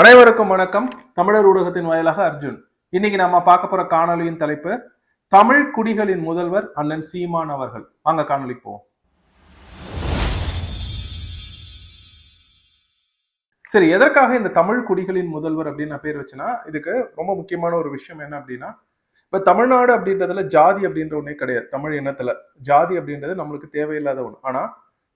அனைவருக்கும் வணக்கம். தமிழர் ஊடகத்தின் வாயிலாக அர்ஜுன். இன்னைக்கு நம்ம பார்க்க போற காணொலியின் தலைப்பு தமிழ் குடிகளின் முதல்வர் அண்ணன் சீமான் அவர்கள். வாங்க காணொலிக்கு போவோம். சரி, எதற்காக இந்த தமிழ் குடிகளின் முதல்வர் அப்படின்னு நான் பேர் வச்சேன்னா, இதுக்கு ரொம்ப முக்கியமான ஒரு விஷயம் என்ன அப்படின்னா, இப்ப தமிழ்நாடு அப்படின்றதுல ஜாதி அப்படின்ற ஒண்ணே கிடையாது. தமிழ் இனத்துல ஜாதி அப்படின்றது நம்மளுக்கு தேவையில்லாத ஒண்ணு. ஆனா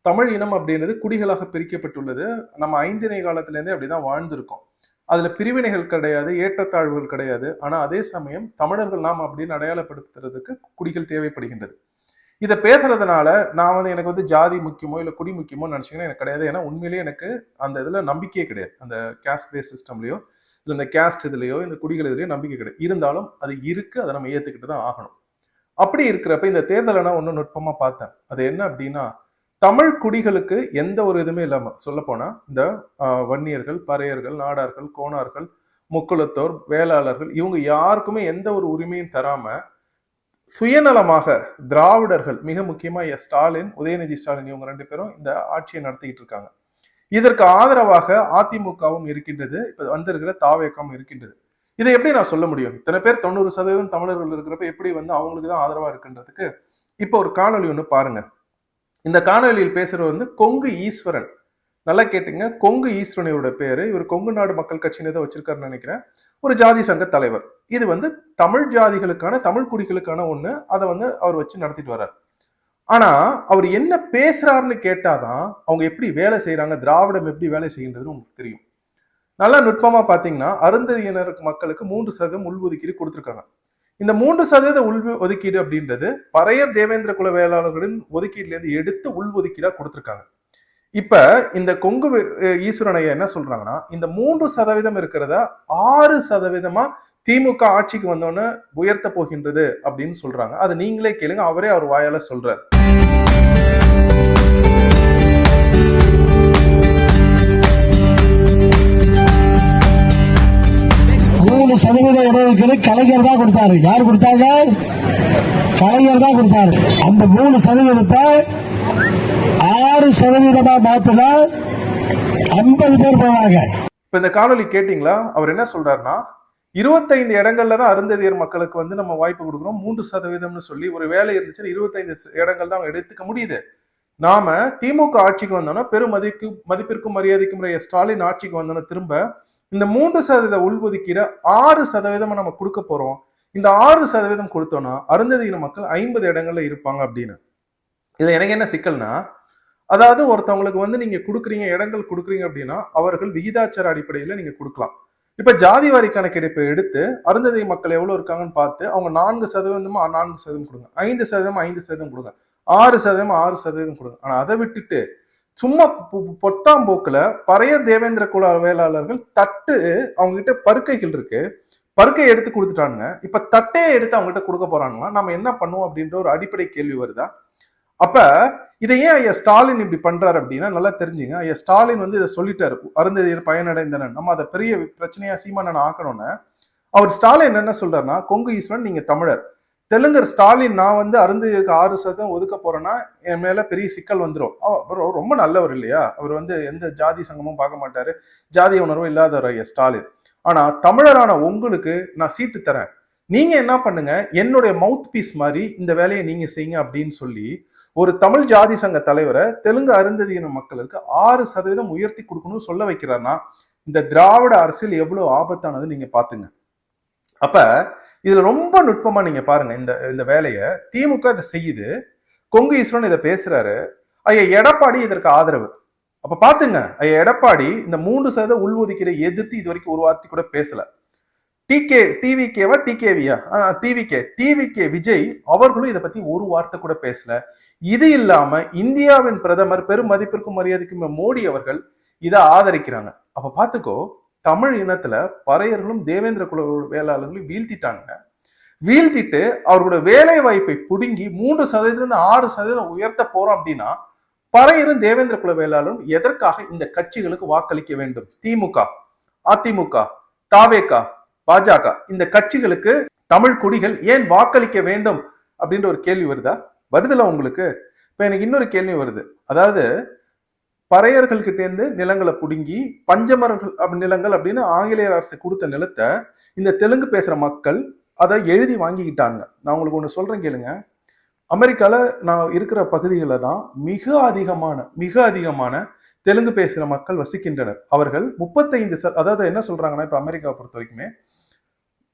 தமிழ் இனம் அப்படின்றது குடிகளாக பிரிக்கப்பட்டுள்ளது. நம்ம ஐந்திணை காலத்துல இருந்தே அப்படிதான் வாழ்ந்திருக்கோம். அதுல பிரிவினைகள் கிடையாது, ஏற்றத்தாழ்வுகள் கிடையாது. ஆனா அதே சமயம் தமிழர்கள் நாம் அப்படின்னு அடையாளப்படுத்துறதுக்கு குடிகள் தேவைப்படுகின்றது. இதை பேசுறதுனால நான் எனக்கு ஜாதி முக்கியமோ இல்ல குடி முக்கியமோ நினைச்சீங்கன்னா எனக்கு கிடையாது. ஏன்னா உண்மையிலேயே எனக்கு அந்த இதுல நம்பிக்கையே கிடையாது. அந்த கேஸ்ட் பேஸ் சிஸ்டம்லயோ இல்ல இந்த கேஸ்ட் இதுலயோ இந்த குடிகள் இதுலயோ நம்பிக்கை கிடையாது. இருந்தாலும் அது இருக்கு, அதை நம்ம ஏத்துக்கிட்டு தான் ஆகணும். அப்படி இருக்கிறப்ப இந்த தேர்தலை நான் ஒன்னும் நுட்பமா பார்த்தேன். அது என்ன அப்படின்னா, தமிழ் குடிகளுக்கு எந்த ஒரு இதுவுமே இல்லாம சொல்ல போனா இந்த வன்னியர்கள், பறையர்கள், நாடார்கள், கோணார்கள், முக்குளத்தோர், வேளாளர்கள் இவங்க யாருக்குமே எந்த ஒரு உரிமையும் தராம சுயநலமாக திராவிடர்கள், மிக முக்கியமா ஸ்டாலின், உதயநிதி ஸ்டாலின் இவங்க ரெண்டு பேரும் இந்த ஆட்சியை நடத்திக்கிட்டு இருக்காங்க. இதற்கு ஆதரவாக அதிமுகவும் இருக்கின்றது, இப்ப வந்திருக்கிற தாவேக்காவும் இருக்கின்றது. இதை எப்படி நான் சொல்ல முடியும்? இத்தனை பேர் 90% தமிழர்கள் இருக்கிறப்ப எப்படி அவங்களுக்கு தான் ஆதரவா இருக்குன்றதுக்கு இப்போ ஒரு காணொலி ஒண்ணு பாருங்க. இந்த காணொலியில் பேசுறது கொங்கு ஈஸ்வரன். நல்லா கேட்டுங்க, கொங்கு ஈஸ்வரனோட பேரு. இவர் கொங்கு நாடு மக்கள் கட்சியினை தான் வச்சிருக்காருன்னு நினைக்கிறேன். ஒரு ஜாதி சங்க தலைவர். இது தமிழ் ஜாதிகளுக்கான, தமிழ் குடிகளுக்கான ஒண்ணு. அதை அவர் வச்சு நடத்திட்டு வர்றார். ஆனா அவர் என்ன பேசுறாருன்னு கேட்டாதான் அவங்க எப்படி வேலை செய்யறாங்க, திராவிடம் எப்படி வேலை செய்கின்றது உங்களுக்கு தெரியும். நல்லா நுட்பமா பாத்தீங்கன்னா, அருந்ததியினர் மக்களுக்கு 3% உள்ஒதுக்கீடு கொடுத்திருக்காங்க. இந்த 3% உள் ஒதுக்கீடு அப்படின்றது பறையர் தேவேந்திர குல வேளாளர்களின் ஒதுக்கீடுல இருந்து எடுத்து உள் ஒதுக்கீடா கொடுத்திருக்காங்க. இப்ப இந்த கொங்கு ஈஸ்வரனையா என்ன சொல்றாங்கன்னா, இந்த 3% இருக்கிறத 6% திமுக ஆட்சிக்கு வந்தோன்னு உயர்த்த போகின்றது அப்படின்னு சொல்றாங்க. அது நீங்களே கேளுங்க, அவரே அவர் வாயால சொல்றாரு. 3% இடஒதுக்கீடு கலைஞர் தான் கொடுத்தாரு. யார் கொடுத்தாங்க? கலைஞர் தான் கொடுத்தாரு. அந்த 3% 6% மாத்தினா 50 பேர் போவாங்க. இப்ப இந்த காணொலி கேட்டீங்களா? அவர் என்ன சொல்றாருன்னா, 25 இடங்கள்ல தான் அருந்ததியர் மக்களுக்கு நம்ம வாய்ப்பு கொடுக்குறோம். 3% சொல்லி ஒரு வேலை இருந்துச்சுன்னா 25 இடங்கள் தான் எடுத்துக்க முடியுது. நாம திமுக ஆட்சிக்கு வந்தோம்னா பெரும் மதிப்பிற்கும் மரியாதைக்கும் ஸ்டாலின் ஆட்சிக்கு வந்தோம்னா திரும்ப இந்த 3% உள்ஒதுக்கீடு 6% நம்ம கொடுக்க போறோம். இந்த 6% கொடுத்தோம்னா அருந்ததியின மக்கள் 50 இடங்கள்ல இருப்பாங்க அப்படின்னு. இதுல எனக்கு என்ன சிக்கல்னா, அதாவது ஒருத்தவங்களுக்கு நீங்க கொடுக்குறீங்க, இடங்கள் கொடுக்குறீங்க அப்படின்னா அவர்கள் விகிதாச்சார அடிப்படையில நீங்க கொடுக்கலாம். இப்ப ஜாதி வாரி கணக்கெடுப்பை எடுத்து அருந்ததி மக்கள் எவ்வளவு இருக்காங்கன்னு பார்த்து அவங்க 4% 4% கொடுங்க, 5% 5% கொடுங்க, 6% 6% கொடுங்க. ஆனா அதை விட்டுட்டு சும்மா பொத்தாம் போக்குல பறையர் தேவேந்திர குல வேளாளர்கள் தட்டு அவங்க கிட்ட பருக்கைகள் இருக்கு, பருக்கையை எடுத்து கொடுத்துட்டானுங்க. இப்ப தட்டையை எடுத்து அவங்க கிட்ட கொடுக்க போறாங்களா? நம்ம என்ன பண்ணுவோம் அப்படின்ற ஒரு அடிப்படை கேள்வி வருதா? அப்ப இதை ஏன் ஐயா ஸ்டாலின் இப்படி பண்றாரு அப்படின்னா நல்லா தெரிஞ்சுங்க. ஐயா ஸ்டாலின் இதை சொல்லிட்டாரு, அருந்ததியர் பயனடைந்தன, நம்ம அதை பெரிய பிரச்சனையா சீமானன் ஆக்கணும்னு. அவர் ஸ்டாலின் என்ன சொல்றாருன்னா, கொங்கு ஈஸ்வரன் நீங்க தமிழர், தெலுங்கர் ஸ்டாலின் நான் அருந்ததியருக்கு 6% ஒதுக்க போறேன்னா என் மேல பெரிய சிக்கல் வந்துடும். அவர் ரொம்ப நல்லவர் இல்லையா? அவர் எந்த ஜாதி சங்கமும் பார்க்க மாட்டாரு, ஜாதிய உணர்வும் இல்லாதவர் ஐயா ஸ்டாலின். ஆனா தமிழரான உங்களுக்கு நான் சீட்டு தரேன், நீங்க என்ன பண்ணுங்க, என்னுடைய மவுத் பீஸ் மாதிரி இந்த வேலையை நீங்க செய்யுங்க அப்படின்னு சொல்லி ஒரு தமிழ் ஜாதி சங்க தலைவரை தெலுங்கு அருந்ததியின மக்களுக்கு 6% உயர்த்தி கொடுக்கணும்னு சொல்ல வைக்கிறார்னா இந்த திராவிட அரசியல் எவ்வளவு ஆபத்தானது நீங்க பாத்துங்க. அப்ப இதுல ரொம்ப நுட்பமா நீங்க பாருங்க. இந்த வேலையை திமுக இதை செய்யுது, கொங்கு ஈஸ்வரன் இதை பேசுறாரு, ஐயா எடப்பாடி இதற்கு ஆதரவு. அப்ப பாத்துங்க, ஐயா எடப்பாடி இந்த 3% உள்ஒதுக்கீடை எதிர்த்து இது வரைக்கும் ஒரு வார்த்தை கூட பேசல. டிவிகே விஜய் அவர்களும் இதை பத்தி ஒரு வார்த்தை கூட பேசல. இது இல்லாம இந்தியாவின் பிரதமர் பெரும் மதிப்பிற்கும் மரியாதைக்கும் மோடி அவர்கள் இதை ஆதரிக்கிறாங்க. அப்ப பாத்துக்கோ, தமிழ் இனத்துல பறையர்களும் தேவேந்திர குல வேளாளர்களும் வீழ்த்திட்டு அவர்களோட வேலை வாய்ப்பை புடுங்கி 3% 6% உயர்த்த போறோம் அப்படின்னா பறையரும் தேவேந்திர குல வேளாளரும் எதற்காக இந்த கட்சிகளுக்கு வாக்களிக்க வேண்டும்? திமுக, அதிமுக, தாவேகா, பாஜக இந்த கட்சிகளுக்கு தமிழ் குடிகள் ஏன் வாக்களிக்க வேண்டும் அப்படின்ற ஒரு கேள்வி வருதா? வருதுல உங்களுக்கு? இப்ப எனக்கு இன்னொரு கேள்வி வருது. அதாவது பறையர்கள் கிட்ட இருந்து நிலங்களை புடுங்கி பஞ்சமர்கள் நிலங்கள் அப்படின்னு ஆங்கிலேயர் அரசு கொடுத்த நிலத்தை இந்த தெலுங்கு பேசுற மக்கள் அதை எழுதி வாங்கிக்கிட்டாங்க. நான் உங்களுக்கு ஒண்ணு சொல்றேன் கேளுங்க. அமெரிக்கால நான் இருக்கிற பகுதிகளில் தான் மிக அதிகமான தெலுங்கு பேசுற மக்கள் வசிக்கின்றனர். அவர்கள் 35 அதாவது என்ன சொல்றாங்கன்னா, இப்ப அமெரிக்காவை பொறுத்த வரைக்குமே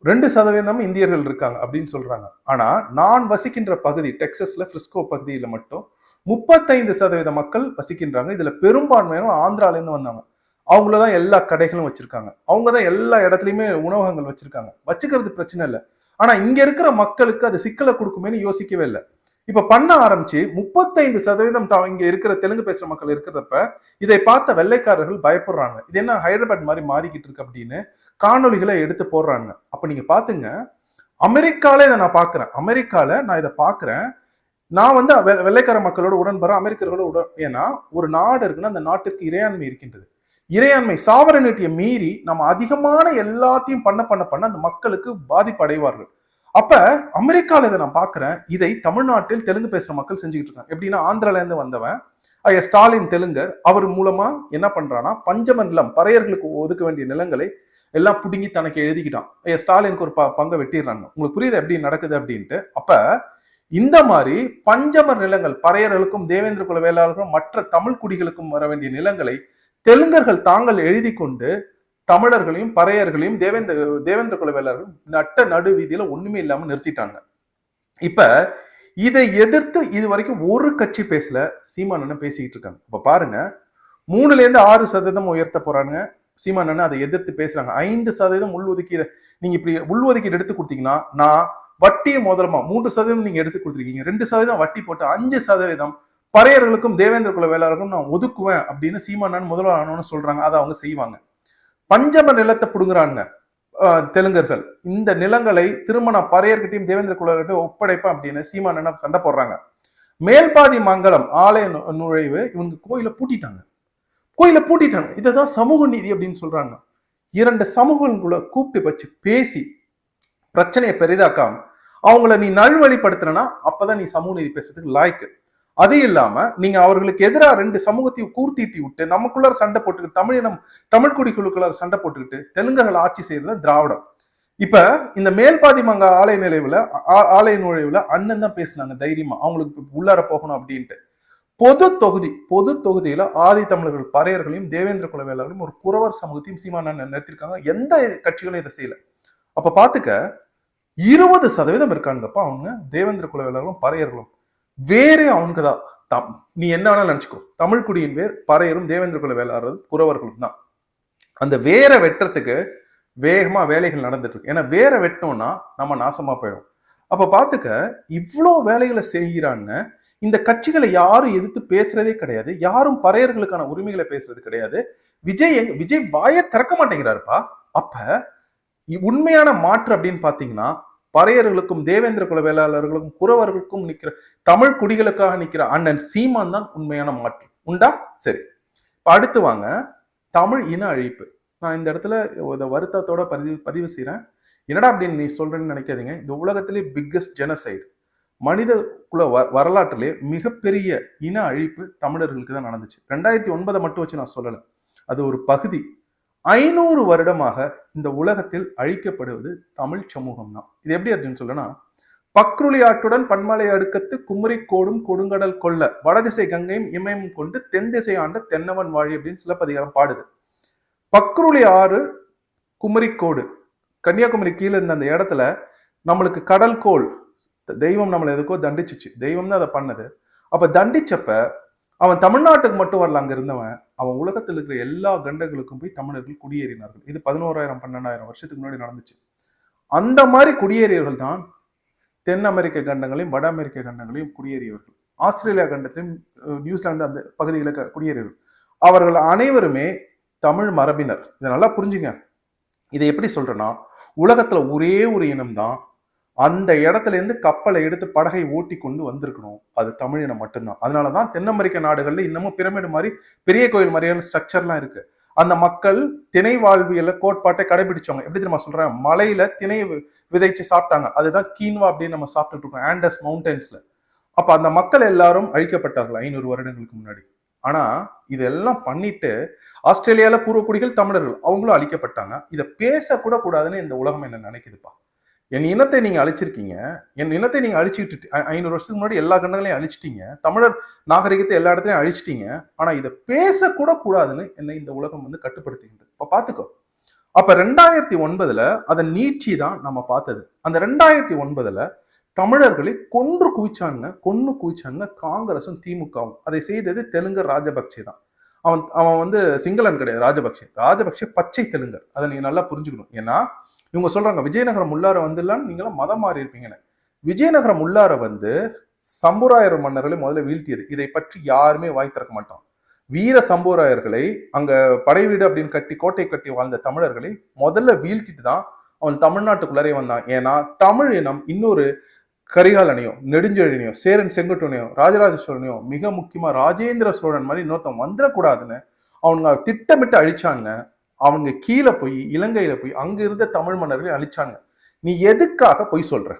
2% இந்தியர்கள் இருக்காங்க அப்படின்னு சொல்றாங்க. ஆனா நான் வசிக்கின்ற பகுதி டெக்சஸ்ல பிரிஸ்கோ பகுதியில மட்டும் 35% மக்கள் வசிக்கின்றாங்க. இதுல பெரும்பான்மையான ஆந்திரால இருந்து வந்தாங்க. அவங்களதான் எல்லா கடைகளும் வச்சிருக்காங்க. அவங்கதான் எல்லா இடத்துலயுமே உணவகங்கள் வச்சிருக்காங்க. வச்சுக்கிறது பிரச்சனை இல்லை. ஆனா இங்க இருக்கிற மக்களுக்கு அது சிக்கலை கொடுக்குமேன்னு யோசிக்கவே இல்லை. இப்ப பண்ண ஆரம்பிச்சு 35% இங்க இருக்கிற தெலுங்கு பேசுற மக்கள் இருக்கிறப்ப இதை பார்த்த வெள்ளைக்காரர்கள் பயப்படுறாங்க. இது என்ன ஹைதராபாத் மாதிரி மாறிக்கிட்டு இருக்கு அப்படின்னு காணொலிகளை எடுத்து போடுறாங்க. அப்ப நீங்க பாத்துங்க, அமெரிக்கால இதை நான் பாக்குறேன். அமெரிக்கால நான் இதை பாக்குறேன். நான் வந்து வெள்ளைக்கார மக்களோட உடன்படுறேன், அமெரிக்கர்களோட ஏன்னா ஒரு நாடு இருக்குன்னா அந்த நாட்டிற்கு இறையாண்மை இருக்கின்றது. இறையாண்மை சாவரனிட்டியை மீறி நம்ம அதிகமான எல்லாத்தையும் பண்ண அந்த மக்களுக்கு பாதிப்பு அடைவார்கள். அப்ப அமெரிக்கால இதை நான் பாக்குறேன். இதை தமிழ்நாட்டில் தெலுங்கு பேசுற மக்கள் செஞ்சுக்கிட்டு இருக்காங்க. எப்படின்னா ஆந்திரால இருந்து வந்தவன் ஸ்டாலின் தெலுங்கர் அவர் மூலமா என்ன பண்றான்னா பஞ்சம நிலம் பறையர்களுக்கு ஒதுக்க வேண்டிய நிலங்களை எல்லாம் புடுங்கி தனக்கு எழுதிக்கிட்டான். ஸ்டாலினுக்கு ஒரு பங்கை வெட்டிடுறாங்க. உங்களுக்கு புரியுது எப்படி நடக்குது அப்படின்ட்டு. அப்ப இந்த மாதிரி பஞ்சமர் நிலங்கள் பறையர்களுக்கும் தேவேந்திர குல வேளாளர்களும் மற்ற தமிழ் குடிகளுக்கும் வர வேண்டிய நிலங்களை தெலுங்கர்கள் தாங்கள் எழுதி கொண்டு தமிழர்களையும் பறையர்களையும் தேவேந்திர குல வேளாளர்களும் நட்ட நடு வீதியில ஒண்ணுமே இல்லாம நிறுத்திட்டாங்க. இப்ப இதை எதிர்த்து இது வரைக்கும் ஒரு கட்சி பேசல, சீமான் பேசிக்கிட்டு இருக்காங்க. இப்ப பாருங்க, 3% உயர்த்த போறாங்க. சீமான் அதை எதிர்த்து பேசுறாங்க. 5% உள்ஒதுக்கீடு, நீங்க இப்படி உள்ஒதுக்கீடு எடுத்து கொடுத்தீங்கன்னா நான் வட்டியும் முதலமா 3% நீங்க எடுத்து கொடுத்துருக்கீங்க, 2% வட்டி போட்டு 5% பறையர்களுக்கும் தேவேந்திர குல வேளாளர்களும் நான் ஒதுக்குவேன் அப்படின்னு சீமான் முதல்வர் ஆனோன்னு சொல்றாங்க. அதை அவங்க செய்வாங்க. பஞ்சம நிலத்தை புடுங்குறாங்க தெலுங்கர்கள். இந்த நிலங்களை திருமண பறையர்கிட்டையும் தேவேந்திர குலர்கிட்டையும் ஒப்படைப்பேன் அப்படின்னு சீமான் சண்டை போடுறாங்க. மேல்பாதி மங்கலம் ஆலய நுழைவு இவங்க கோயிலை பூட்டிட்டாங்க. இதைதான் சமூக நீதி அப்படின்னு சொல்றாங்க. 2 சமூகங்களுக்குள்ள கூப்பிட்டு வச்சு பேசி பிரச்சனையை பெரிதாக்காம அவங்கள நீ நல்வழிப்படுத்தினா அப்பதான் நீ சமூக நீதி பேசுறதுக்கு லாய்க்கு. அது இல்லாம நீங்க அவர்களுக்கு எதிராக 2 சமூகத்தையும் கூர்த்தீட்டி விட்டு நமக்குள்ளார சண்டை போட்டுக்கிட்டு தமிழ் குடிக்குழுக்குள்ளார சண்டை போட்டுக்கிட்டு தெலுங்கர்கள் ஆட்சி செய்யறது திராவிடம். இப்ப இந்த மேல்பாதி மங்க ஆலய நுழைவுல அண்ணன் தான் பேசினாங்க தைரியமா, அவங்களுக்கு உள்ளார போகணும் அப்படின்ட்டு. பொது தொகுதியில ஆதி தமிழர்கள் பறையர்களையும் தேவேந்திர குல வேளாளர்களையும் ஒரு குறவர் சமூகத்தையும் சீமான் நிறுத்திருக்காங்க. எந்த கட்சிகளும் இதை செய்யல. அப்ப பாத்துக்க, 20% இருக்காங்கப்பா அவங்க தேவேந்திர குல வேளாளர்களும் பறையர்களும். வேறே அவனுக்குதான். நீ என்ன வேணாலும் நினைச்சுக்கோ, தமிழ் குடியின் வேர் பறையரும் தேவேந்திர குல வேளாளரும் குறவர்களும் தான். அந்த வேற வெட்டுறதுக்கு வேகமா வேலைகள் நடந்துட்டு இருக்கு. ஏன்னா வேற வெட்டோம்னா நம்ம நாசமா போயிடும். அப்ப பாத்துக்க, இவ்வளோ வேலைகளை செய்கிறாங்க. இந்த கட்சிகளை யாரும் எதிர்த்து பேசுறதே கிடையாது. யாரும் பறையர்களுக்கான உரிமைகளை பேசுறது கிடையாது. விஜய் வாயை திறக்க மாட்டேங்கிறாருப்பா. அப்ப உண்மையான மாற்று அப்படின்னு பாத்தீங்கன்னா பறையர்களுக்கும் தேவேந்திர குல வேளாளர்களுக்கும் குறவர்களுக்கும் நிக்கிற தமிழ் குடிகளுக்காக நிக்கிற அண்ணன் சீமான் தான் உண்மையான மாற்று. உண்டா? சரி, இப்ப அடுத்து வாங்க, தமிழ் இன அழிப்பு. நான் இந்த இடத்துல வருத்தத்தோட பதிவு செய்யறேன். என்னடா அப்படின்னு நீ சொல்றேன்னு நினைக்காதீங்க. இந்த உலகத்திலே பிக்கஸ்ட் ஜெனசைடு, மனித குல வரலாற்றிலே மிகப்பெரிய இன அழிப்பு தமிழர்களுக்கு தான் நடந்துச்சு. 2009 மட்டும் வச்சு நான் சொல்லல, அது ஒரு பகுதி. 500 வருடமாக இந்த உலகத்தில் அழிக்கப்படுவது தமிழ் சமூகம் தான். இது எப்படி அப்படின்னு சொல்லனா, பக்ருளி ஆற்றுடன் பன்மலை அடுக்கத்து குமரி கோடும் கொடுங்கடல் கொல்ல வடதிசை கங்கையும் இமயமும் கொண்டு தென் திசை ஆண்ட தென்னவன் வாழி அப்படின்னு சிலப்பதிகாரம் பாடுது. பக்ருளி ஆறு குமரிக்கோடு கன்னியாகுமரி கீழே இருந்த அந்த இடத்துல நம்மளுக்கு கடல் கோள் தெய்வம் நம்மளை எதுக்கோ தண்டிச்சிச்சு. தெய்வம் தான் அதை பண்ணது. அப்ப தண்டிச்சப்ப அவன் தமிழ்நாட்டுக்கு மட்டும் வரல, அங்க இருந்தவன் அவன் உலகத்தில் இருக்கிற எல்லா கண்டங்களுக்கும் போய் தமிழர்கள் குடியேறினார்கள். இது 11,000-12,000 வருஷத்துக்கு முன்னாடி நடந்துச்சு. அந்த மாதிரி குடியேறியவர்கள் தான் தென் அமெரிக்க கண்டங்களையும் வட அமெரிக்க கண்டங்களையும் குடியேறியவர்கள். ஆஸ்திரேலியா கண்டத்திலும் நியூசிலாந்து அந்த பகுதிகளை குடியேறியவர்கள். அவர்கள் அனைவருமே தமிழ் மரபினர். இதை நல்லா புரிஞ்சுங்க. இதை எப்படி சொல்றேன்னா, உலகத்துல ஒரே ஒரு இனம் தான் அந்த இடத்துல இருந்து கப்பலை எடுத்து படகை ஓட்டி கொண்டு வந்திருக்கணும், அது தமிழினம் மட்டும்தான். அதனாலதான் தென் அமெரிக்க நாடுகள்ல இன்னமும் பிரமிடு மாதிரி பெரிய கோயில் மாதிரியான ஸ்ட்ரக்சர்லாம் இருக்கு. அந்த மக்கள் திணை வாழ்வியல கோட்பாட்டை கடைபிடிச்சவங்க. எப்படி தெரியுமா சொல்றேன், மலையில திணை விதைச்சு சாப்பிட்டாங்க. அதுதான் கீன்வா அப்படின்னு நம்ம சாப்பிட்டுட்டு இருக்கோம் ஆண்டஸ் மவுண்டன்ஸ்ல. அப்ப அந்த மக்கள் எல்லாரும் அழிக்கப்பட்டார்கள் 500 வருடங்களுக்கு முன்னாடி. ஆனா இதெல்லாம் பண்ணிட்டு ஆஸ்திரேலியால பூர்வக்குடிகள் தமிழர்கள் அவங்களும் அழிக்கப்பட்டாங்க. இதை பேசக்கூட கூடாதுன்னு இந்த உலகம் என்ன நினைக்குதுப்பா. என் இனத்தை நீங்க அழிச்சிருக்கீங்க. என் இனத்தை நீங்க அழிச்சுட்டு 500 வருஷத்துக்கு முன்னாடி எல்லா கண்டங்களையும் அழிச்சிட்டீங்க. தமிழர் நாகரிகத்தை எல்லா இடத்துலயும் அழிச்சிட்டீங்க. ஆனா இதை பேசக்கூட கூடாதுன்னு என்னை இந்த உலகம் வந்து கட்டுப்படுத்துகின்றது. இப்ப பாத்துக்கோ. அப்ப 2009 அதை நீட்சி தான் நம்ம பார்த்தது. அந்த 2009 தமிழர்களை கொன்று குவிச்சாங்க காங்கிரசும் திமுகவும். அதை செய்தது தெலுங்கர் ராஜபக்சே தான். அவன் வந்து சிங்களன் கிடையாது. ராஜபக்சே பச்சை தெலுங்கர். அதை நீங்க நல்லா புரிஞ்சுக்கணும். ஏன்னா இவங்க சொல்றாங்க விஜயநகரம் உள்ளார வந்துலாம் நீங்களாம் மதம் மாறி இருப்பீங்கன்னு. விஜயநகரம் உள்ளார வந்து சம்புராயர் மன்னர்களை முதல்ல வீழ்த்தியது. இதை பற்றி யாருமே வாய் திறக்க மாட்டான். வீர சம்புராயர்களை அங்க படை வீடு அப்படின்னு கட்டி கோட்டை கட்டி வாழ்ந்த தமிழர்களை முதல்ல வீழ்த்திட்டு தான் அவன் தமிழ்நாட்டுக்குள்ளரே வந்தான். ஏன்னா தமிழ் இனம் இன்னொரு கரிகாலனையோ நெடுஞ்செழியனையோ சேரன் செங்குட்டுவனையோ ராஜராஜ சோழனையோ மிக முக்கியமா ராஜேந்திர சோழன் மாதிரி இன்னொருத்தன் வந்துடக்கூடாதுன்னு அவங்க திட்டமிட்டு அழிச்சாங்க. அவங்க கீழே போய் இலங்கையில போய் அங்க இருந்த தமிழ் மன்னர்களை அழிச்சாங்க. நீ எதுக்காக பொய் சொல்ற?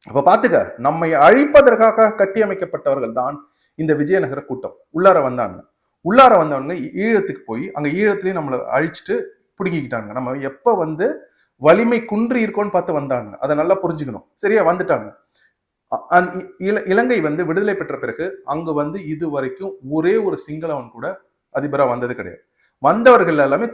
அப்ப பாத்துக்க, நம்மை அழிப்பதற்காக கட்டியமைக்கப்பட்டவர்கள் தான் இந்த விஜயநகர கூட்டம். உள்ளார வந்தவங்க ஈழத்துக்கு போய் அங்க ஈழத்திலேயே நம்மளை அழிச்சிட்டு பிடுங்கிக்கிட்டாங்க. நம்ம எப்ப வந்து வலிமை குன்றி இருக்கோன்னு பார்த்து வந்தாங்க. அதை நல்லா புரிஞ்சுக்கணும். சரியா? வந்துட்டாங்க. இலங்கை வந்து விடுதலை பெற்ற பிறகு அங்க வந்து இது வரைக்கும் ஒரே ஒரு சிங்களவன் கூட அதிபரா வந்தது கிடையாது. வந்தவர்கள் எல்லாமே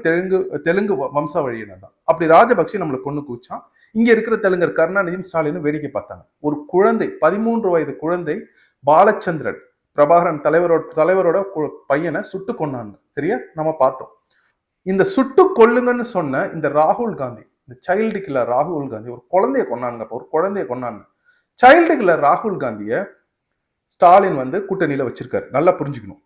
தெலுங்கு வம்சாவழியினர் தான். அப்படி ராஜபக்சே நம்மளை கொண்டு குவிச்சான். இங்க இருக்கிற தெலுங்கர் கருணாநிதியும் ஸ்டாலினும் வேடிக்கை பார்த்தாங்க. ஒரு குழந்தை 13 வயது குழந்தை பாலச்சந்திரன் பிரபாகரன் தலைவரோட பையனை சுட்டு கொண்டாங்க. சரியா? நம்ம பார்த்தோம். இந்த சுட்டு கொல்லுங்கன்னு சொன்ன இந்த ராகுல் காந்தி, இந்த சைல்டு கில்லர் ராகுல் காந்தி ஒரு குழந்தைய கொண்டாங்க. சைல்டு கில்லர் ராகுல் காந்திய ஸ்டாலின் வந்து கூட்டணியில வச்சிருக்காரு. நல்லா புரிஞ்சுக்கணும்.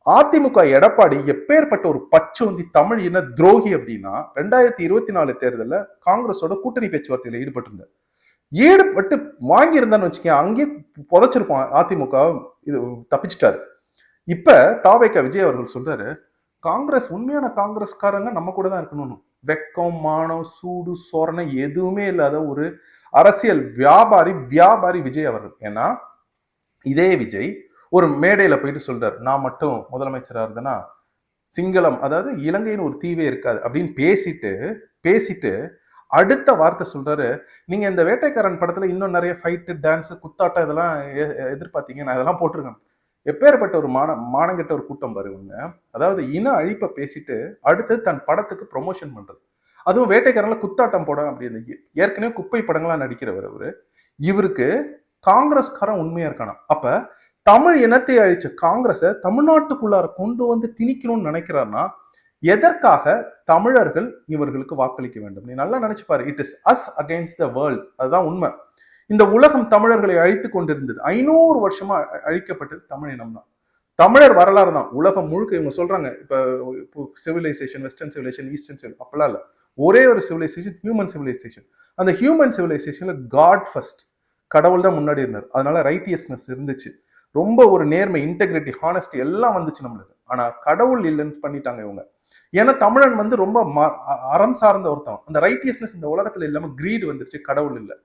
அதிமுக எடப்பாடி எப்பேற்பட்ட ஒரு பச்சோந்தி தமிழ் இன துரோகி அப்படின்னா 2024 தேர்தலில் காங்கிரஸோட கூட்டணி பேச்சுவார்த்தையில ஈடுபட்டு வாங்கியிருந்தான்னு வச்சுக்கேன், அங்கேயே புதைச்சிருப்போம். அதிமுக இது தப்பிச்சிட்டாரு. இப்ப தாவேகா விஜய் அவர்கள் சொல்றாரு, காங்கிரஸ் உண்மையான காங்கிரஸ்காரங்க நம்ம கூட தான் இருக்கணும். வெக்கம் மானம் சூடு சோரணை எதுவுமே இல்லாத ஒரு அரசியல் வியாபாரி விஜய் அவர்கள். ஏன்னா இதே விஜய் ஒரு மேடையில போயிட்டு சொல்றாரு, நான் மட்டும் முதலமைச்சரா இருந்தேன்னா சிங்களம் அதாவது இலங்கைன்னு ஒரு தீவே இருக்காது அப்படின்னு பேசிட்டு அடுத்த வார்த்தை சொல்றாரு, நீங்க இந்த வேட்டைக்காரன் படத்துல இன்னும் நிறைய ஃபைட்டு டான்ஸ் குத்தாட்டம் இதெல்லாம் எதிர்பார்த்தீங்க, நான் இதெல்லாம் போட்டிருக்கேன். எப்பேற்பட்ட ஒரு மானங்கிட்ட ஒரு கூட்டம் பாருங்க. அதாவது இன அழிப்பை பேசிட்டு அடுத்து தன் படத்துக்கு ப்ரொமோஷன் பண்றது. அதுவும் வேட்டைக்காரன்ல குத்தாட்டம் போட அப்படின்னு ஏற்கனவே குப்பை படங்களா நடிக்கிறவர் அவரு. இவருக்கு காங்கிரஸ்காரன் உண்மையா இருக்கானா? அப்ப தமிழ் இனத்தை அழிச்ச காங்கிரஸை தமிழ்நாட்டுக்குள்ளார கொண்டு வந்து திணிக்கணும்னு நினைக்கிறார்னா எதற்காக தமிழர்கள் இவர்களுக்கு வாக்களிக்க வேண்டும்? நீ நல்லா நினைச்சு பாரு. It is as against the world. அதுதான் உண்மை. இந்த உலகம் தமிழர்களை அழித்து கொண்டிருந்தது. 500 வருஷமா அழிக்கப்பட்டது தமிழ் இனம் தான். தமிழர் வரலாறு தான் உலகம் முழுக்க. இவங்க சொல்றாங்க இப்போ civilization, western civilization, eastern civilization அப்படிலாம் இல்லை. ஒரே ஒரு சிவிலைசேஷன், ஹியூமன் சிவிலைசேஷன். அந்த ஹியூமன் சிவிலைசேஷன்ல காட் ஃபர்ஸ்ட், கடவுள் தான் முன்னாடி இருந்தார். அதனால ரைட்டியஸ்னஸ் இருந்துச்சு, ரொம்ப ஒரு நேர்மை, இன்டெகிரிட்டி, ஹானஸ்டி எல்லாம் வந்துச்சு நம்மளுக்கு. ஆனா கடவுள் இல்லைன்னு பண்ணிட்டாங்க இவங்க. ஏன்னா தமிழன் வந்து ரொம்ப அறம் சார்ந்த ஒருத்தன். அந்த ரைட்டியஸ்னஸ் இந்த உலகத்துல இல்லாம கிரீட் வந்துருச்சு, கடவுள் இல்லை.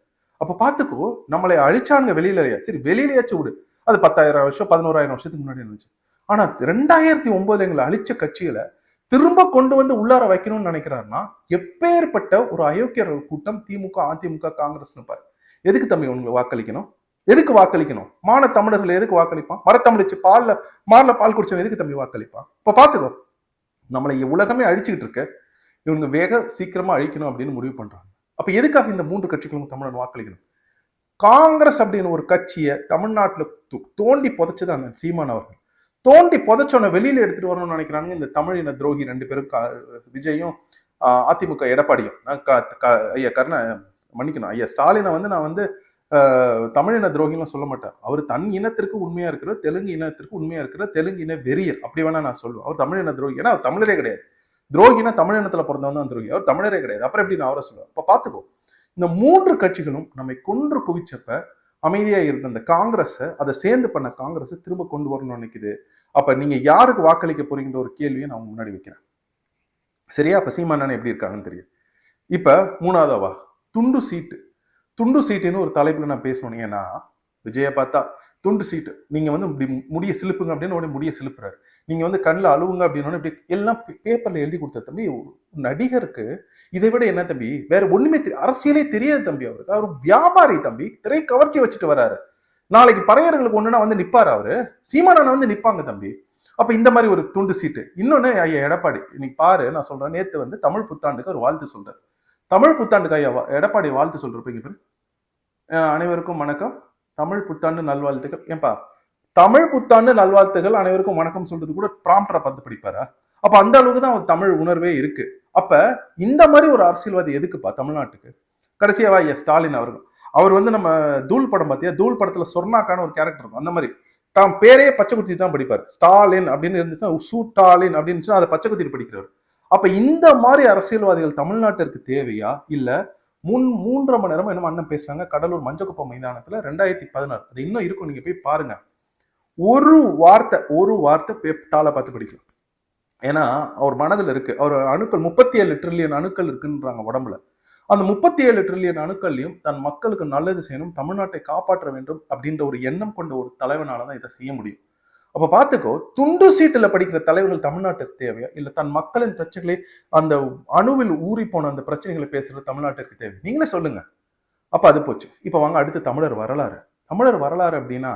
அப்ப பாத்துக்கோ, நம்மளை அழிச்சாங்க வெளியிலயா, சரி வெளியிலயாச்சும் விடு, அது 10,000 வருஷம் 11,000 வருஷத்துக்கு முன்னாடி இருந்துச்சு. ஆனா 2009 எங்களை அழிச்ச கட்சிகளை திரும்ப கொண்டு வந்து உள்ளார வைக்கணும்னு நினைக்கிறாருன்னா எப்பேற்பட்ட ஒரு அயோக்கியர்கள் கூட்டம் திமுக, அதிமுக, காங்கிரஸ்னு பாரு. எதுக்கு தம்பி உங்களுக்கு வாக்களிக்கணும்? எதுக்கு வாக்களிக்கணும்? மான தமிழர்கள் எதுக்கு வாக்களிப்பான்? மரத்தமிழிச்சு மார்ல பால் குடிச்சவன் எதுக்கு தம்பி வாக்களிப்பான்? இப்ப பாத்துக்கோ, நம்மளை உலகமே அழிச்சுக்கிட்டு இருக்க இவங்க சீக்கிரமா அழிக்கணும் அப்படின்னு முடிவு பண்றாங்க. அப்ப எதுக்காக இந்த 3 கட்சிகளும் தமிழன் வாக்களிக்கணும்? காங்கிரஸ் அப்படின்னு ஒரு கட்சியை தமிழ்நாட்டுல தோண்டி புதைச்சது அந்த சீமான் அவர்கள். தோண்டி புதைச்சோன்ன வெளியில எடுத்துட்டு வரணும்னு நினைக்கிறாங்க இந்த தமிழின துரோகி 2 பேரும், விஜயும் அதிமுக எடப்பாடியும். ஐயா மன்னிக்கணும், ஐயா ஸ்டாலினை வந்து நான் வந்து தமிழின துரோகிலாம் சொல்ல மாட்டேன். அவர் தன் இனத்திற்கு உண்மையா இருக்கிற, தெலுங்கு இனத்திற்கு உண்மையா இருக்கிற தெலுங்கு இன வெறியர், அப்படி வேணா நான் சொல்லுவேன். அவர் தமிழின துரோகி. ஏன்னா அவர் தமிழரே கிடையாது. துரோகினா தமிழினத்துல பிறந்தவன் தான் துரோகி, அவர் தமிழரே கிடையாது. அப்புறம் எப்படி நான் அவரை சொல்லுவேன்? அப்ப பாத்துக்கோ, இந்த 3 கட்சிகளும் நம்மை கொன்று குவிச்சப்ப அமைதியா இருந்த அந்த காங்கிரஸை, அதை சேர்ந்து பண்ண காங்கிரஸை திரும்ப கொண்டு வரணும்னு நினைக்குது. அப்ப நீங்க யாருக்கு வாக்களிக்க போறீங்கிற ஒரு கேள்வியை நான் முன்னாடி வைக்கிறேன். சரியா? அப்ப சீமானே எப்படி இருக்காங்கன்னு தெரியும். இப்ப 3வதா துண்டு சீட்டுன்னு ஒரு தலைப்புல நான் பேசணும். ஏன்னா விஜய பார்த்தா துண்டு சீட்டு, நீங்க வந்து முடிய சிலுப்புங்க அப்படின்னு உடனே முடிய சிலுப்புறாரு. நீங்க வந்து கண்ணில் அழுவுங்க அப்படின்னு இப்படி எல்லாம் பேப்பர்ல எழுதி கொடுத்த தம்பி. நடிகருக்கு இதை விட என்ன தம்பி வேற ஒண்ணுமே அரசியலே தெரியாது தம்பி. அவருக்கு அவர் வியாபாரி தம்பி, திரை கவர்ச்சி வச்சுட்டு வராரு. நாளைக்கு பறையர்களுக்கு ஒண்ணுனா வந்து நிப்பாரு அவரு, சீமானண்ணா வந்து நிப்பாங்க தம்பி. அப்ப இந்த மாதிரி ஒரு துண்டு சீட்டு. இன்னொன்னு ஐயா எடப்பாடி, இன்னைக்கு பாரு நான் சொல்றேன், நேத்து வந்து தமிழ் புத்தாண்டுக்கு ஒரு வாழ்த்து சொல்றாரு. தமிழ் புத்தாண்டுக்கு ஐயா எடப்பாடி வாழ்த்து சொல்றப்ப அனைவருக்கும் வணக்கம், தமிழ் புத்தாண்டு நல்வாழ்த்துக்கள். ஏன்பா தமிழ் புத்தாண்டு நல்வாழ்த்துகள் அனைவருக்கும் வணக்கம் சொல்றது கூட ப்ராம்ப்டரை பார்த்து படிப்பாரா? அப்ப அந்த அளவுக்கு தான் தமிழ் உணர்வே இருக்கு. அப்ப இந்த மாதிரி ஒரு அரசியல்வாதி எதுக்குப்பா தமிழ்நாட்டுக்கு? கடைசியாவா ஐயா ஸ்டாலின் அவர்கள், அவர் வந்து நம்ம தூள் படம் பார்த்தியா, தூள் படத்துல சொர்ணாக்கான ஒரு கேரக்டர் இருக்கும், அந்த மாதிரி தான் பேரே பச்சை குத்தி தான் படிப்பார். ஸ்டாலின் அப்படின்னு இருந்துச்சுன்னா சூட்டாலின் அப்படின்னு அதை பச்சை குத்திட்டு படிக்கிறவர். அப்ப இந்த மாதிரி அரசியல்வாதிகள் தமிழ்நாட்டிற்கு தேவையா? இல்ல 3.5 மணி நேரம் என்ன அண்ணன் பேசுறாங்க கடலூர் மஞ்சக்குப்பம் மைதானத்துல 2016, அது இன்னும் இருக்கும், நீங்க போய் பாருங்க. ஒரு வார்த்தை தாளை பார்த்து படிக்கலாம். ஏன்னா அவர் மனதில் இருக்கு, அவர் அணுக்கள் 37 ட்ரில்லியன் அணுக்கள் இருக்குன்றாங்க உடம்புல. அந்த 37 ட்ரில்லியன் அணுக்கள்லையும் தன் மக்களுக்கு நல்லது செய்யணும், தமிழ்நாட்டை காப்பாற்ற வேண்டும் அப்படின்ற ஒரு எண்ணம் கொண்ட ஒரு தலைவனாலதான் இதை செய்ய முடியும். அப்ப பாத்துக்கோ, துண்டு சீட்டுல படிக்கிற தலைவர்கள் தமிழ்நாட்டுக்கு தேவையா? இல்ல தன் மக்களின் பிரச்சனைகளை அந்த அணுவில் ஊறி போன அந்த பிரச்சனைகளை பேசுறது தமிழ்நாட்டிற்கு தேவை? நீங்களே சொல்லுங்க. அப்ப அது போச்சு. இப்ப வாங்க அடுத்து தமிழர் வரலாறு. தமிழர் வரலாறு அப்படின்னா,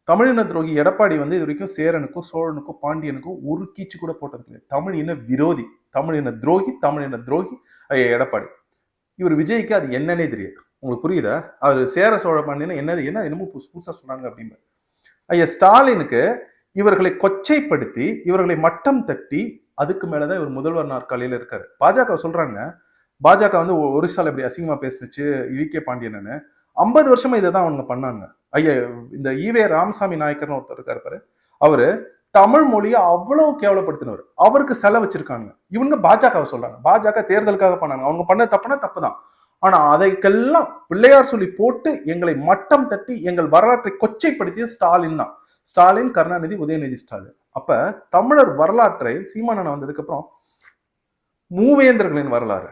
தமிழின துரோகி எடப்பாடி வந்து இது வரைக்கும் சேரனுக்கும் சோழனுக்கும் பாண்டியனுக்கும் ஒரு கீச்சு கூட போட்டது கிடையாது. தமிழ் இன விரோதி, தமிழ் இன துரோகி எடப்பாடி. இவர் விஜய்க்கு அது என்னன்னே தெரியாது. உங்களுக்கு புரியுதா? அவர் சேர சோழ பாண்டியன் என்னமோ புதுசா சொன்னாங்க அப்படின்னு. ஐயா ஸ்டாலினுக்கு இவர்களை கொச்சைப்படுத்தி, இவர்களை மட்டம் தட்டி, அதுக்கு மேலதான் இவர் முதல்வர் நாற்காலியில இருக்காரு. பாஜக சொல்றாங்க, பாஜக வந்து ஒரிசால இப்படி அசிங்கமா பேசுனுச்சு வி.கே. பாண்டியன்னு. 50 வருஷமா இதை தான் அவங்க பண்ணாங்க. ஐயா இந்த ஈவே ராமசாமி நாயக்கர்னு ஒருத்தர் இருக்காரு பாரு, அவரு தமிழ் மொழியை அவ்வளவு கேவலப்படுத்தினவர். அவருக்கு செலவு வச்சிருக்காங்க. இவங்க பாஜக சொல்றாங்க, பாஜக தேர்தலுக்காக பண்ணாங்க, அவங்க பண்ண தப்புனா தப்புதான். ஆனா அதைக்கெல்லாம் பிள்ளையார் சொல்லி போட்டு எங்களை மட்டம் தட்டி எங்கள் வரலாற்றை கொச்சைப்படுத்திய ஸ்டாலின் தான். ஸ்டாலின், கருணாநிதி, உதயநிதி ஸ்டாலின். அப்ப தமிழர் வரலாற்றை சீமானன் வந்ததுக்கு அப்புறம் மூவேந்தர்களின் வரலாறு,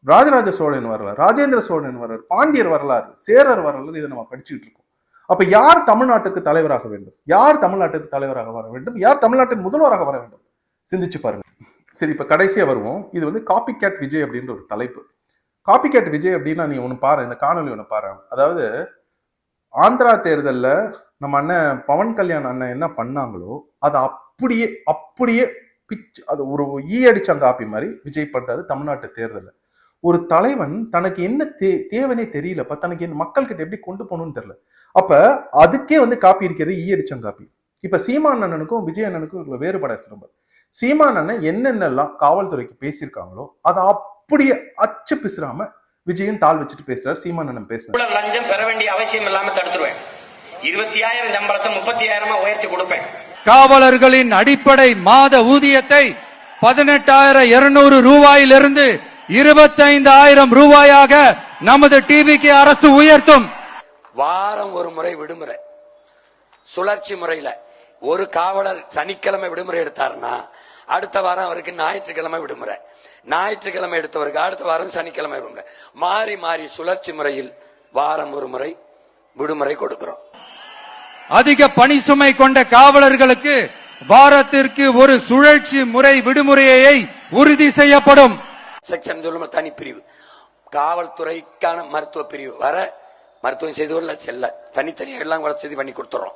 ராஜராஜ சோழன் வரலாறு, ராஜேந்திர சோழன் வரலாறு, பாண்டியர் வரலாறு, சேரர் வரலாறு, இதை நம்ம படிச்சுட்டு இருக்கோம். அப்ப யார் தமிழ்நாட்டுக்கு தலைவராக வேண்டும்? யார் தமிழ்நாட்டுக்கு தலைவராக வர வேண்டும்? யார் தமிழ்நாட்டின் முதல்வராக வர வேண்டும்? சிந்திச்சு பாருங்க. சரி, இப்ப கடைசியா வருவோம். இது வந்து காப்பி கேட் விஜய் அப்படின்ற ஒரு தலைப்பு. காப்பி கேட் விஜய் அப்படின்னா நீ ஒண்ணு பாரு, இந்த காணொலி ஒண்ணு பாரு. அதாவது ஆந்திரா தேர்தல்ல நம்ம அண்ணன் பவன் கல்யாண் அண்ணன் என்ன பண்ணாங்களோ அதை அப்படியே அது ஒரு அடிச்ச காப்பி மாதிரி விஜய் பண்றாரு தமிழ்நாட்டு தேர்தல்ல. ஒரு தலைவன் தனக்கு என்ன தேவைன்னே தெரியலப்பா, தனக்கு என்ன மக்கள் கிட்ட எப்படி கொண்டு போகணும்னு தெரியல. அப்ப அதுக்கே வந்து காப்பி இருக்கிறது அடிச்சம் காப்பி. இப்ப சீமான் அண்ணனுக்கும் விஜய் அண்ணனுக்கும் வேறுபாடு ரொம்ப. சீமான் அண்ணன் என்னென்னலாம் காவல்துறைக்கு பேசியிருக்காங்களோ அதை அப்படியே அச்சு பிசுறாம விஜயன் தாள் வச்சுட்டு பேசுறாரு. சீமான் அண்ணன் பேசுறாரு, லஞ்சம் பெற வேண்டிய அவசியம் இல்லாம தடுத்துருவேன், 20,000 சம்பளத்தை 30,000 உயர்த்தி கொடுப்பேன். காவலர்களின் அடிப்படை மாத ஊதியத்தை 18,200 ரூபாயிலிருந்து 25,000 ரூபாயாக நமது டிவிக்கு அரசு உயர்த்தும். வாரம் ஒரு முறை விடுமுறை, சுழற்சி முறையில ஒரு காவலர் சனிக்கிழமை விடுமுறை எடுத்தாருன்னா அடுத்த வாரம் அவருக்கு ஞாயிற்றுக்கிழமை விடுமுறை, ஞாயிற்றுக்கிழமை எடுத்தவருக்கு அடுத்த வாரம் சனிக்கிழமை விடுமுறை, மாறி மாறி சுழற்சி முறையில் வாரம் ஒரு முறை விடுமுறை கொடுக்கிறோம். அதிக பணி சுமை கொண்ட காவலர்களுக்கு வாரத்திற்கு ஒரு சுழற்சி முறை விடுமுறையை உறுதி செய்யப்படும். செக்ஷன் தனிப்பிரிவு, காவல்துறைக்கான மருத்துவ பிரிவு வர மருத்துவம் செய்து செல்ல தனித்தனியாக எல்லாம் செய்து பண்ணி கொடுத்துறோம்.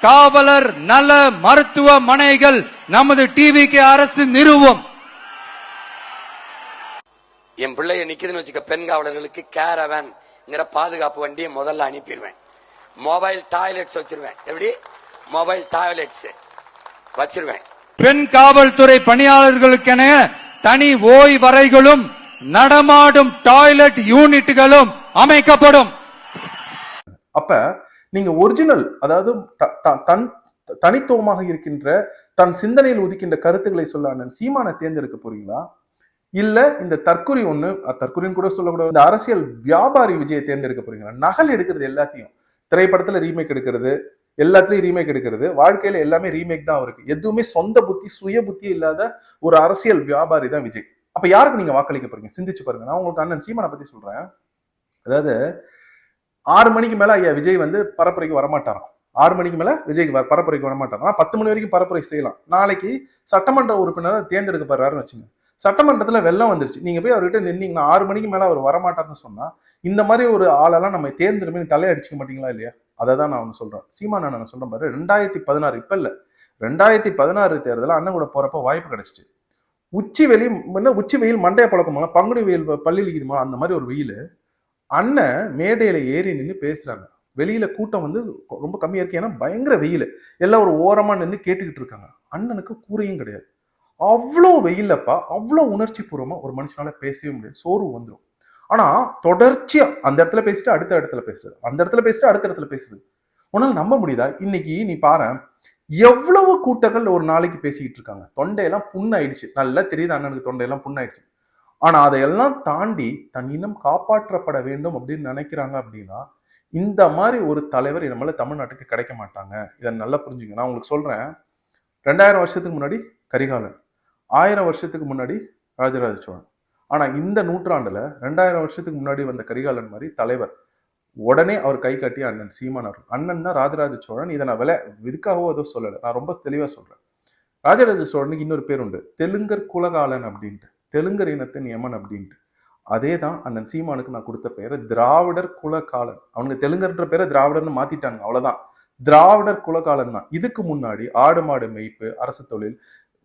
காவலர் நல மருத்துவமனைகள் நமது டிவிக்கு அரசு நிறுவும். என் பிள்ளைய நிக்குதுன்னு வச்சுக்க, பெண் காவலர்களுக்கு கேரவேன்ங்கிற பாதுகாப்பு வண்டியை முதல்ல அனுப்பிடுவேன். மொபைல் டாய்லெட்ஸ் வச்சிருவேன். எப்படி? மொபைல் டாய்லெட்ஸ் வச்சிருவேன். பெண் காவல்துறை பணியாளர்களுக்கென தனி ஓய்வறைகளும் நடமாடும் டாய்லெட் யூனிட்டுகளும் அமைக்கப்படும். அப்ப நீங்க ஒரிஜினல், அதாவது தனித்துவமாக இருக்கின்ற தன் சிந்தனையில் உதிக்கின்ற கருத்துக்களை சொல்ல சீமானை தேர்ந்தெடுக்க போறீங்களா? இல்ல இந்த தற்குறின்னு கூட சொல்லக்கூடாது, இந்த அரசியல் வியாபாரி விஜயை தேர்ந்தெடுக்க போறீங்களா? நகல் எடுக்கிறது எல்லாத்தையும், திரைப்படத்துல ரீமேக் எடுக்கிறது, எல்லாத்துலயும் ரீமேக் எடுக்கிறது, வாழ்க்கையில எல்லாமே ரீமேக் தான் இருக்கு. எதுவுமே சொந்த புத்தி சுய புத்தி இல்லாத ஒரு அரசியல் வியாபாரி தான் விஜய். அப்ப யாருக்கு நீங்க வாக்களிக்க போறீங்க? சிந்திச்சு பாருங்க. நான் உங்களுக்கு அண்ணன் சீமானை பத்தி சொல்றேன். அதாவது 6 மணிக்கு மேல ஐயா விஜய் வந்து பரப்புரைக்கு வரமாட்டாராம். 6 மணிக்கு மேல விஜய்க்கு பரப்புரைக்கு வர மாட்டாங்க. 10 மணி வரைக்கும் பரப்புரை செய்யலாம். நாளைக்கு சட்டமன்ற உறுப்பினரை தேர்ந்தெடுக்கப்படுறாருன்னு வச்சுங்க. சட்டமன்றத்துல வெள்ளம் வந்துருச்சு, நீங்க போய் அவர்கிட்ட நின்னீங்கன்னா 6 மணிக்கு மேல அவர் வரமாட்டாருன்னு சொன்னா, இந்த மாதிரி ஒரு ஆளெல்லாம் நம்ம தேர்ந்தெடுமே தலையடிச்சுக்க மாட்டீங்களா இல்லையா? அதை தான் நான் ஒன்று சொல்றேன். சீமான் நான் சொல்றேன் பாரு, 2016 இப்ப இல்ல, 2016 தேர்தல் அண்ணன் கூட போறப்ப வாய்ப்பு கிடைச்சிச்சு. உச்சி வெயில் மண்டைய பழக்கமா, பங்குனி வெயில் பள்ளிக்குதுமா, அந்த மாதிரி ஒரு வெயில். அண்ணன் மேடையில ஏறி நின்று பேசுறாங்க. வெளியில கூட்டம் வந்து ரொம்ப கம்மியா இருக்கு, ஏன்னா பயங்கர வெயில். எல்லாம் ஒரு ஓரமா நின்று கேட்டுக்கிட்டு இருக்காங்க. அண்ணனுக்கு கூரையும் கிடையாது. அவ்வளோ வெயில்லப்பா, அவ்வளோ உணர்ச்சி பூர்வமா ஒரு மனுஷனால பேசவே முடியாது, சோர்வு வந்துடும். ஆனா தொடர்ச்சியா அந்த இடத்துல பேசிட்டு அடுத்த இடத்துல பேசுறது, அந்த இடத்துல பேசிட்டு அடுத்த இடத்துல பேசுறது. உன்னால நம்ப முடியுதா? இன்னைக்கு நீ பாரு, எவ்வளவு கூட்டங்கள் ஒரு நாளைக்கு பேசிக்கிட்டு இருக்காங்க. தொண்டையெல்லாம் புண்ணாயிடுச்சு, நல்லா தெரியுது அண்ணனுக்கு தொண்டையெல்லாம் புண்ணாயிடுச்சு. ஆனா அதையெல்லாம் தாண்டி தன் இனம் காப்பாற்றப்பட வேண்டும் அப்படின்னு நினைக்கிறாங்க. அப்படின்னா இந்த மாதிரி ஒரு தலைவர் நம்மள தமிழ்நாட்டுக்கு கிடைக்க மாட்டாங்க. இதை நல்லா புரிஞ்சுங்க. நான் உங்களுக்கு சொல்றேன், 2000 வருஷத்துக்கு முன்னாடி கரிகாலன், 1000 வருஷத்துக்கு முன்னாடி ராஜராஜ சோழன். ஆனா இந்த நூற்றாண்டுல 2000 வருஷத்துக்கு முன்னாடி வந்த கரிகாலன் மாதிரி தலைவர் உடனே அவர் கை காட்டிய அண்ணன் சீமான் அவர்கள். அண்ணன் தான் ராஜராஜ சோழன். இதை நான் இதுக்காகவோ ஏதோ சொல்லலை, நான் ரொம்ப தெளிவா சொல்றேன். ராஜராஜ சோழனுக்கு இன்னொரு பேர் உண்டு, தெலுங்கர் குலகாலன் அப்படின்ட்டு, தெலுங்கர் இனத்தின் யமன் அப்படின்ட்டு. அதே தான் அண்ணன் சீமானுக்கு நான் கொடுத்த பேரை திராவிடர் குலகாலன். அவனுக்கு தெலுங்கர்ன்ற பேரை திராவிடர்னு மாத்திட்டாங்க, அவ்வளவுதான். திராவிடர் குலகாலன் தான். இதுக்கு முன்னாடி ஆடு மாடு மேய்ப்பு, அரசு தொழில்,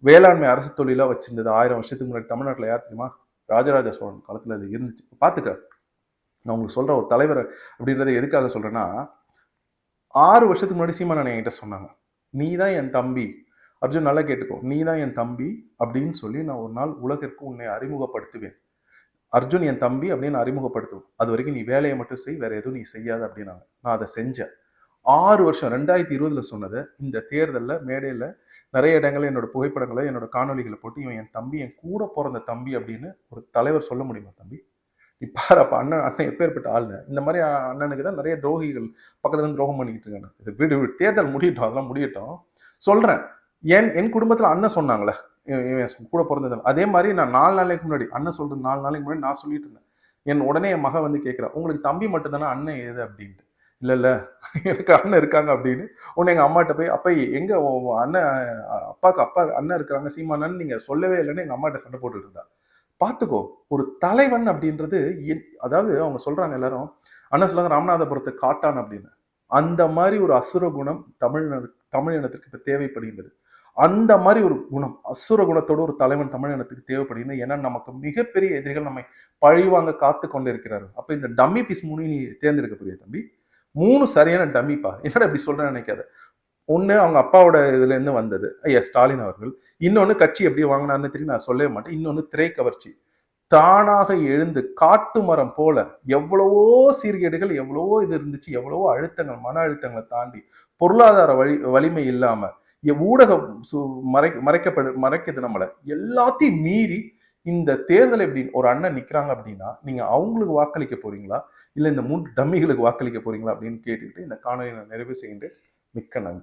வேளாண்மை அரசு தொழிலா வச்சிருந்தது 1000 வருஷத்துக்கு முன்னாடி தமிழ்நாட்டில் யார் தெரியுமா? ராஜராஜ சோழன் காலத்துல அது இருந்துச்சு. பாத்துக்க, நான் உங்களுக்கு சொல்ற ஒரு தலைவர் அப்படின்றத எதுக்காக சொல்றேன்னா, 6 வருஷத்துக்கு முன்னாடி சீமான் என்கிட்ட சொன்னாங்க, நீ தான் என் தம்பி அர்ஜுன், நல்லா கேட்டுக்கோ, நீ தான் என் தம்பி அப்படின்னு சொல்லி நான் ஒரு நாள் உலகிற்கு உன்னை அறிமுகப்படுத்துவேன். அர்ஜுன் என் தம்பி அப்படின்னு அறிமுகப்படுத்துவோம், அது வரைக்கும் நீ வேலையை மட்டும் செய், வேற எதுவும் நீ செய்யாத அப்படின்னாங்க. நான் அதை செஞ்சேன். 6 வருஷம் 2020 சொன்னதை இந்த தேர்தலில் மேடையில் நிறைய இடங்களில் என்னோட புகைப்படங்களை, என்னோட காணொலிகளை போட்டு, இவன் என் தம்பி, என் கூட பிறந்த தம்பி அப்படின்னு ஒரு தலைவர் சொல்ல முடியுமா தம்பி? நீ பாரு, அப்ப அண்ணன் எப்பேற்பட்ட ஆளுங்க. இந்த மாதிரி அண்ணனுக்கு தான் நிறைய துரோகிகள் பக்கத்துல இருந்து துரோகம் பண்ணிக்கிட்டு இருக்காங்க. இது வீடு தேர்தல் முடியட்டும், அதெல்லாம் முடியட்டும். சொல்றேன், என் குடும்பத்துல அண்ணன் சொன்னாங்களே இவன் கூட பிறந்தது, அதே மாதிரி நான் 4 நாளைக்கு முன்னாடி அண்ணன் சொல்றது 4 நாளைக்கு முன்னாடி நான் சொல்லிட்டு இருந்தேன். உடனே என் மக வந்து கேட்கிறா, உங்களுக்கு தம்பி மட்டும் தானே, அண்ணன் ஏது அப்படின்ட்டு. இல்ல எனக்கு அண்ணன் இருக்காங்க அப்படின்னு. உடனே எங்க அம்மாட்ட போய், அப்பா எங்க அண்ணன், அப்பா அண்ணன் இருக்கிறாங்க சீமானன்னு நீங்க சொல்லவே இல்லைன்னு எங்க அம்மாட்ட சண்டை போட்டுட்டு இருந்தா. பாத்துக்கோ, ஒரு தலைவன் அப்படின்றது, அதாவது அவங்க சொல்றாங்க எல்லாரும், அண்ணன் சொல்றாங்க ராமநாதபுரத்தை காட்டான் அப்படின்னு. அந்த மாதிரி ஒரு அசுர குணம் தமிழ் இனத்திற்கு இப்ப தேவைப்படுகின்றது. அந்த மாதிரி ஒரு குணம், அசுர குணத்தோட ஒரு தலைவன் தமிழ் இனத்துக்கு தேவைப்படுகிறது. ஏன்னா நமக்கு மிகப்பெரிய எதிரிகள் நம்மை பழிவாங்க காத்து கொண்டு இருக்கிறார்கள். அப்ப இந்த டம்மி பீஸ் 3 நீ தேர்ந்தெடுக்க போறிய தம்பி, 3 சரியான டம்மிப்பா. என்னடா இப்படி சொல்றேன்னு நினைக்காத. ஒண்ணு அவங்க அப்பாவோட இதுல இருந்து வந்தது, ஐயா ஸ்டாலின் அவர்கள். இன்னொன்னு கட்சி எப்படி வாங்கினார்னு தெரியும், நான் சொல்லவே மாட்டேன். இன்னொன்னு திரை கவர்ச்சி. தானாக எழுந்து காட்டு மரம் போல எவ்வளவோ சீர்கேடுகள், எவ்வளவோ இது இருந்துச்சு, எவ்வளவோ அழுத்தங்கள், மன அழுத்தங்களை தாண்டி, பொருளாதார வலிமை இல்லாம, ஊடகம் மறைக்குது நம்மள, எல்லாத்தையும் மீறி இந்த தேர்தல் எப்படி ஒரு அண்ணன் நிக்கிறாங்க அப்படின்னா, நீங்க அவங்களுக்கு வாக்களிக்க போறீங்களா இல்ல இந்த 3 டம்மிகளுக்கு வாக்களிக்க போறீங்களா அப்படின்னு கேட்டுக்கிட்டு இந்த காணொலியை நான் நிறைவு செய்கின்றேன். மிக்க நன்றி.